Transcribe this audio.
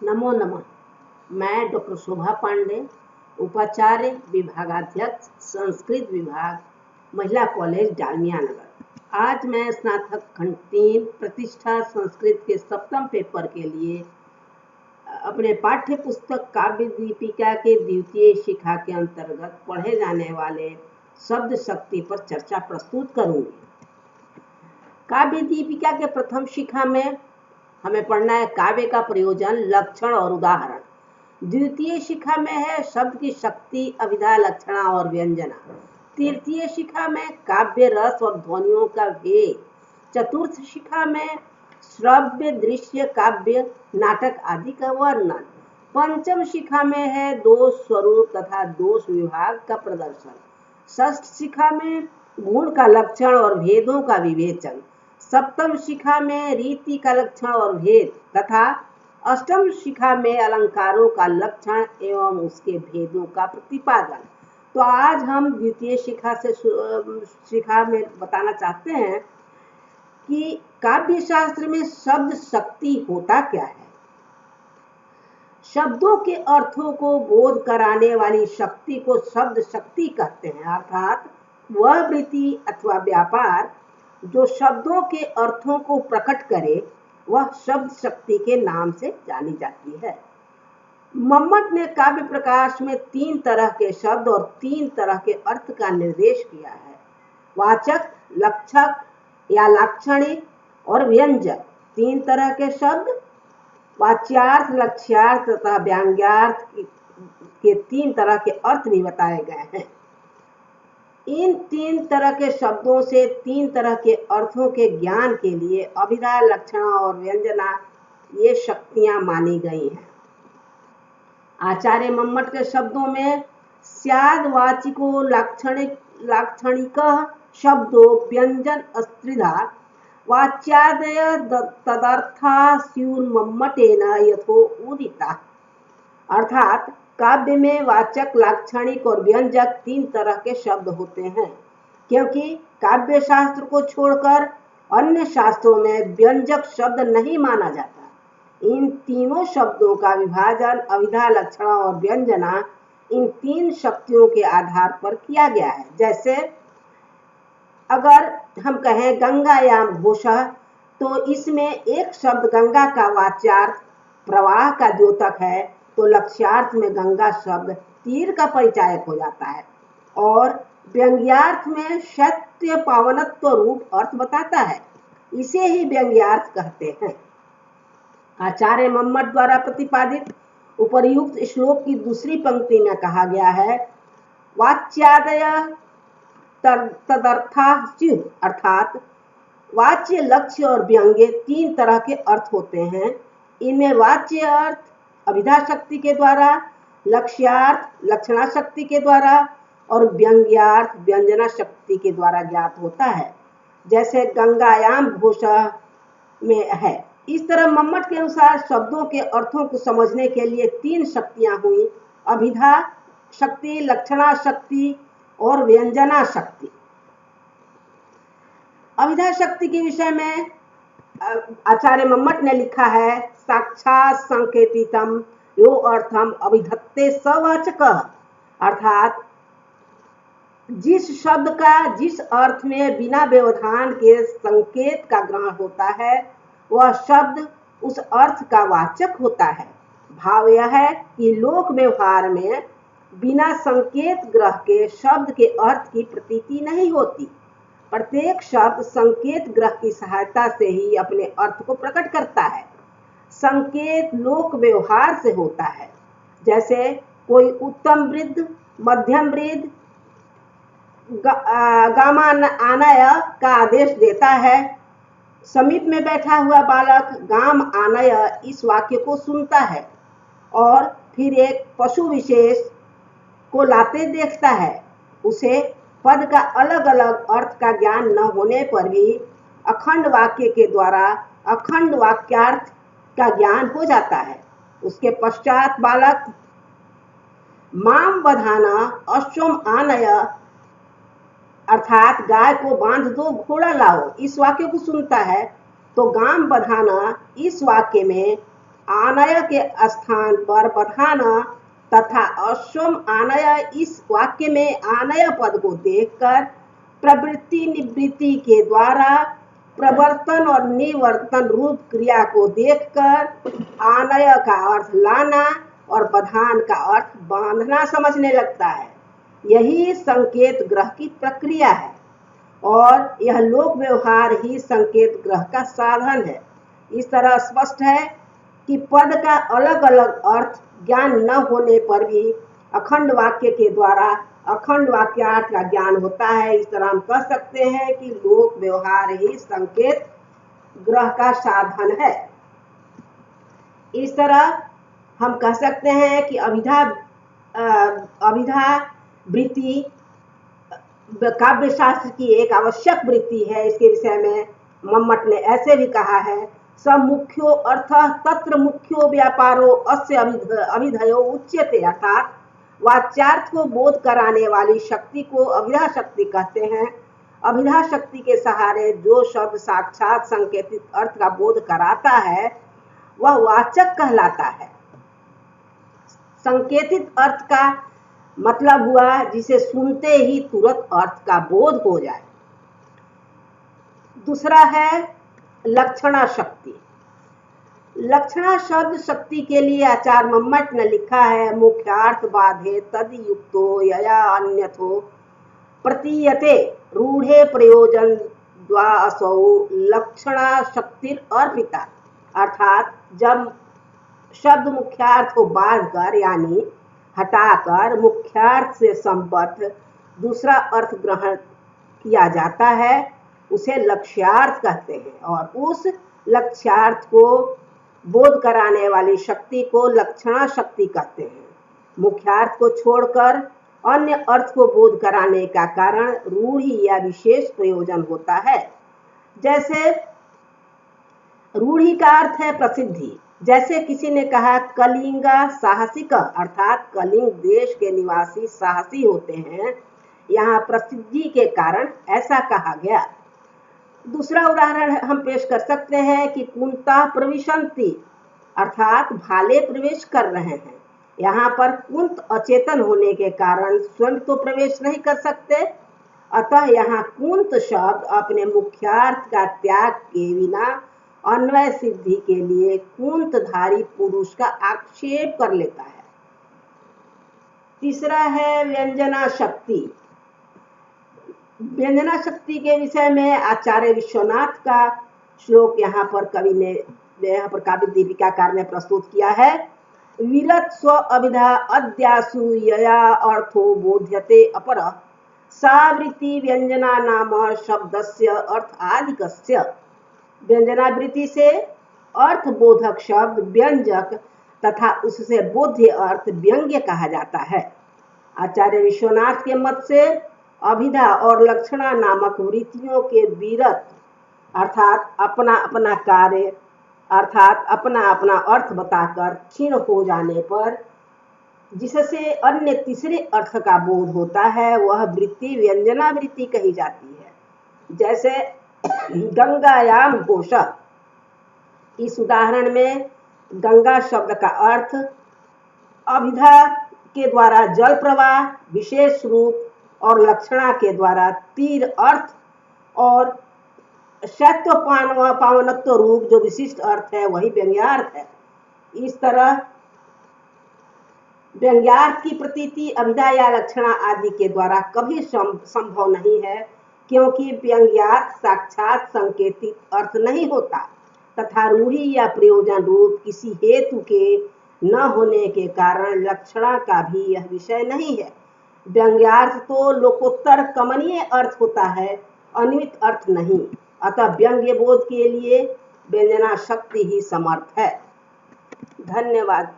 नमो नमः। मैं डॉक्टर शोभा पांडे, उपाचार्य विभागाध्यक्ष, संस्कृत विभाग, महिला कॉलेज डालमिया नगर। आज मैं स्नातक खंड 3 प्रतिष्ठा संस्कृत के 7वें पेपर के लिए अपने पाठ्य पुस्तक काव्य दीपिका के द्वितीय शिखा के अंतर्गत पढ़े जाने वाले शब्द शक्ति पर चर्चा प्रस्तुत करूंगी। काव्य दीपिका के प्रथम शिखा में हमें पढ़ना है काव्य का प्रयोजन, लक्षण और उदाहरण। द्वितीय शिखा में है शब्द की शक्ति, अभिधा, लक्षणा और व्यंजना। तृतीय शिखा में काव्य रस और ध्वनियों का भेद। चतुर्थ शिखा में श्रव्य, दृश्य, काव्य, नाटक आदि का वर्णन। पंचम शिखा में है दोष स्वरूप तथा दोष विभाग का प्रदर्शन। षष्ठ शिखा में गुण का लक्षण और भेदों का विवेचन। सप्तम शिखा में रीति का लक्षण और भेद तथा अष्टम शिखा में अलंकारों का लक्षण एवं उसके भेदों का प्रतिपादन। तो आज हम द्वितीय शिखा में बताना चाहते हैं कि काव्य शास्त्र में शब्द शक्ति होता क्या है। शब्दों के अर्थों को बोध कराने वाली शक्ति को शब्द शक्ति कहते हैं, अर्थात वह वृत्ति अथवा व्यापार जो शब्दों के अर्थों को प्रकट करे वह शब्द शक्ति के नाम से जानी जाती है। मम्मट ने काव्य प्रकाश में 3 तरह के शब्द और 3 तरह के अर्थ का निर्देश किया है। वाचक, लक्षक या लाक्षणिक और व्यंजक 3 तरह के शब्द, वाच्यार्थ, लक्ष्यार्थ तथा व्यंग्यार्थ के 3 तरह के अर्थ भी बताए गए हैं। इन 3 तरह के शब्दों से 3 तरह के अर्थों के ज्ञान के लिए अभिधा, लक्षणा और व्यंजना ये शक्तियां मानी गई हैं। आचार्य मम्मट के शब्दों में स्याद वाचिको लाक्षणिक शब्दों व्यंजन अस्त्रिधा वाच्यादय तदर्था स्युर मम्मटेन यथो उदिता। अर्थात काव्य में वाचक, लाक्षणिक और व्यंजक 3 तरह के शब्द होते हैं, क्योंकि काव्य शास्त्र को छोड़कर अन्य शास्त्रों में व्यंजक शब्द नहीं माना जाता। इन तीनों शब्दों का विभाजन अभिधा, लक्षणा और व्यंजना इन 3 शक्तियों के आधार पर किया गया है। जैसे अगर हम कहें गंगायाम घोषः, तो इसमें एक शब्द गंगा का वाच्यार्थ प्रवाह का द्योतक है, तो लक्ष्यार्थ में गंगा शब्द तीर का परिचायक हो जाता है और व्यंग्यार्थ में शैत्य पावनत्व रूप अर्थ बताता है। इसे ही व्यंग्यार्थ कहते हैं। आचार्य मम्मट द्वारा प्रतिपादित उपर्युक्त श्लोक की दूसरी पंक्ति में कहा गया है वाच्यादय तदर्था स्युः, अर्थात वाच्य, लक्ष्य और व्यंग्य 3 तरह के अर्थ होते हैं। इनमें वाच्य अर्थ अभिधा शक्ति के द्वारा, लक्ष्यार्थ लक्षणा शक्ति के द्वारा और व्यंग्यार्थ व्यंजना शक्ति के द्वारा ज्ञात होता है, जैसे गंगायाम घोषः में है। इस तरह मम्मट के अनुसार शब्दों के अर्थों को समझने के लिए 3 शक्तियां हुई, अभिधा शक्ति, लक्षणा शक्ति और व्यंजना शक्ति। अभिधा शक्ति के विषय में आचार्य मम्मट ने लिखा है साक्षात संकेतितम यो अर्थम अभिधत्ते सवाचकः, अर्थात जिस शब्द का जिस अर्थ में बिना व्यवधान के संकेत का ग्रहण होता है वह शब्द उस अर्थ का वाचक होता है। भाव यह है कि लोक व्यवहार में बिना संकेत ग्रह के शब्द के अर्थ की प्रतीति नहीं होती। प्रत्येक शब्द संकेत ग्रह की सहायता से ही अपने अर्थ को प्रकट करता है। संकेत लोक व्यवहार से होता है, जैसे कोई उत्तम वृद्ध, मध्यम वृद्ध गामा आनय का आदेश देता है। समीप में बैठा हुआ बालक गाम आनय इस वाक्य को सुनता है और फिर एक पशु विशेष को लाते देखता है। उसे पद का अलग अलग अर्थ का ज्ञान न होने पर भी अखंड वाक्य के द्वारा अखंड वाक्यार्थ का ज्ञान हो जाता है। उसके पश्चात बालक माम बधाना अश्वम आनय, अर्थात गाय को बांध दो, घोड़ा लाओ, इस वाक्य को सुनता है। तो गाम बधाना इस वाक्य में आनय के स्थान पर बधाना तथा अश्वम आनय, इस वाक्य में आनय पद को देखकर प्रवृत्ति निवृत्ति के द्वारा प्रवर्तन और निवर्तन रूप क्रिया को देखकर आनय का अर्थ लाना और बधान का अर्थ बांधना समझने लगता है। यही संकेत ग्रह की प्रक्रिया है और यह लोक व्यवहार ही संकेत ग्रह का साधन है। इस तरह स्पष्ट है कि पद का अलग अलग अर्थ ज्ञान न होने पर भी अखंड वाक्य के द्वारा अखंड वाक्यार्थ का ज्ञान होता है। इस तरह हम कह सकते हैं कि लोक व्यवहार ही संकेत ग्रह का साधन है। इस तरह हम कह सकते हैं कि अभिधा वृत्ति काव्य शास्त्र की एक आवश्यक वृत्ति है। इसके विषय में मम्मट ने ऐसे भी कहा है, सब मुख्यो अर्थ तत्र मुख्यो व्यापारो अस्य अभिधयो उच्यते, अर्थात वाच्यार्थ को बोध कराने वाली शक्ति को अभिधा शक्ति कहते हैं। अभिधा शक्ति के सहारे जो शब्द साक्षात संकेतित अर्थ का बोध कराता है वह वाचक कहलाता है। संकेतित अर्थ का मतलब हुआ जिसे सुनते ही तुरंत अर्थ का बोध हो जाए। दूसरा है लक्षणा शक्ति। लक्षणा शब्द शक्ति के लिए आचार्य मम्मट ने लिखा है, मुख्यार्थ बाधे तद युक्तो यया अन्यथो प्रतीयते रूढ़े प्रयोजन द्वासौ लक्षणा शक्ति अर्पिता, अर्थात जब शब्द मुख्यार्थ को बांध कर यानी हटाकर मुख्यार्थ से संबद्ध दूसरा अर्थ ग्रहण किया जाता है उसे लक्ष्यार्थ कहते हैं और उस लक्ष्यार्थ को बोध कराने वाली शक्ति को लक्षणा शक्ति कहते हैं। मुख्यार्थ को छोड़कर अन्य अर्थ को बोध कराने का कारण रूढ़ि या विशेष प्रयोजन होता है। जैसे रूढ़ि का अर्थ है प्रसिद्धि। जैसे किसी ने कहा कलिंगा साहसिक, अर्थात कलिंग देश के निवासी साहसी होते हैं, यहाँ प्रसिद्धि के कारण ऐसा कहा गया। दूसरा उदाहरण हम पेश कर सकते हैं कि कुंता प्रविशन्ति, अर्थात भाले प्रवेश कर रहे हैं। यहाँ पर कुंत अचेतन होने के कारण स्वयं तो प्रवेश नहीं कर सकते, अतः यहाँ कुंत शब्द अपने मुख्यार्थ का त्याग के बिना अन्वय सिद्धि के लिए कुंतधारी पुरुष का आक्षेप कर लेता है। तीसरा है व्यंजना शक्ति। व्यंजना शक्ति के विषय में आचार्य विश्वनाथ का श्लोक यहाँ पर काव्य दीपिकाकार ने प्रस्तुत किया है। विरत स्व अभिधा अद्यासु यया अर्थो बोध्यते अपर सावृत्ति व्यंजना नाम शब्दस्य अर्थ आदिकस्य। व्यंजना वृत्ति से अर्थ बोधक शब्द व्यंजक तथा उससे बोध्य अर्थ व्यंग्य कहा जाता है। आचार्य विश्वनाथ के मत से अभिधा और लक्षणा नामक वृत्तियों के विरत अर्थात अपना अपना कार्य अर्थात अपना अपना अर्थ बताकर क्षीण हो जाने पर जिससे अन्य तीसरे अर्थ का बोध होता है वह वृत्ति व्यंजना वृत्ति कही जाती है। जैसे गंगायाम घोष, इस उदाहरण में गंगा शब्द का अर्थ अभिधा के द्वारा जल प्रवाह विशेष रूप और लक्षणा के द्वारा तीर अर्थ और शैत्व पावनत्व रूप जो विशिष्ट अर्थ है वही व्यंग्यार्थ है। इस तरह व्यंग्यार्थ की प्रतीति अभिधा या लक्षणा आदि के द्वारा कभी संभव नहीं है, क्योंकि व्यंग्यार्थ साक्षात संकेतित अर्थ नहीं होता तथा रूढ़ि या प्रयोजन रूप किसी हेतु के न होने के कारण लक्षणा का भी यह विषय नहीं है। व्यंग्यार्थ तो लोकोत्तर कमनीय अर्थ होता है, अन्वित अर्थ नहीं। अतः व्यंग्य बोध के लिए व्यंजना शक्ति ही समर्थ है। धन्यवाद।